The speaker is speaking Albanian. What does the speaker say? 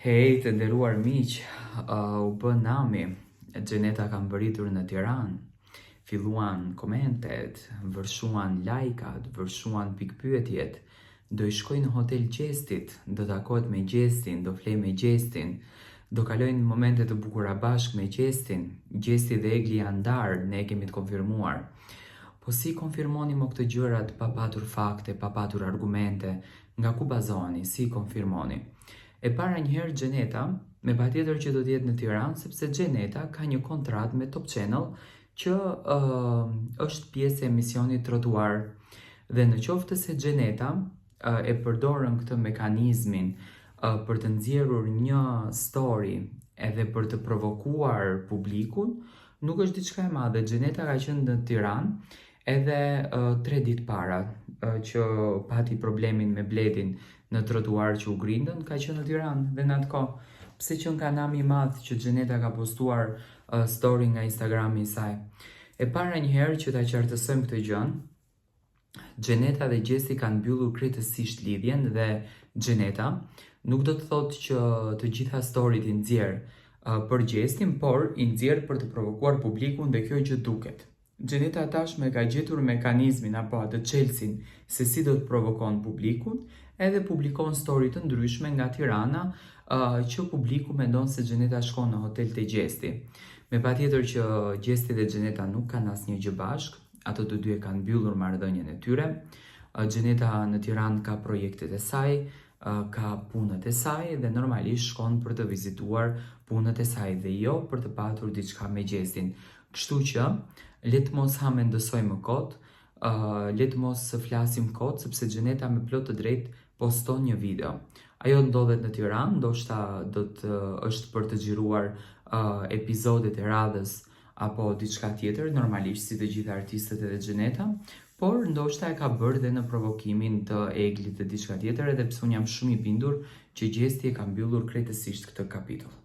Hej, të nderuar miq, u bë nami, Xheneta ka mbërritur në Tiranë. Filluan komentet, vërshuan lajkat, vërshuan pikpyetjet. Do i shkoj në hotel Gjestit, do takohet me Gjestin, do flej me Gjestin, do kalojnë momente të bukura bashkë me Gjestin. Gjesti dhe Egli janë ndarë, ne kemi të konfirmuar. Po si konfirmoni më këtë gjërat pa patur fakte, pa patur argumente, nga ku bazoheni, si konfirmoni? E para njëherë Xheneta, me patjetër që do të jetë në Tiranë, sepse Xheneta ka një kontratë me Top Channel që është pjesë e emisionit Trotuar. Dhe në qoftë se Xheneta e përdorën këtë mekanizmin për të nxjerrur një story edhe për të provokuar publikun, nuk është diçka e madhe. Xheneta ka qenë në Tiranë edhe 3 ditë para që pati problemin me Bledin në trotuar që u grindën, ka qenë në Tiranë dhe në atë kohë. Pse që nga nami i madh që Xheneta ka postuar story nga Instagrami i saj. E para njëherë që ta qartësojmë këtë gjën, Xheneta dhe Gjesti kanë mbyllur krejtësisht lidhjen dhe Xheneta nuk do të thotë që të gjitha storyt i nxjerr për Gjestin, por i nxjerr për të provokuar publikun dhe kjo gjë duket. Xheneta tashme ka gjetur mekanizmin apo atë çelësin se si do të provokon publikun, edhe publikon story të ndryshme nga Tirana që publiku mendon se Xheneta shkon në hotel te Gjesti. Me patjetër që Gjesti dhe Xheneta nuk kanë asnjë gjë bashkë, ato të dy e kanë mbyllur marrëdhënien e tyre. Xheneta në Tiranë ka projektet e saj, ka punët e saj dhe normalisht shkon për të vizituar punët e saj dhe jo për të patur diçka me Gjestin. Kështu që le të mos ha mendësoj më kot, le të mos flasim kot, sepse Xheneta me plot të drejtë poston një video. Ajo ndodhet në Tiranë, ndoshta është për të xhiruar epizodet e radhës apo diçka tjetër, normalisht si të gjitha artistët edhe Xheneta, por ndoshta e ka bërë dhe në provokimin të Eglit dhe diçka tjetër, edhe pse unë jam shumë i bindur që Gjesti e ka mbyllur krejtësisht këtë kapitull.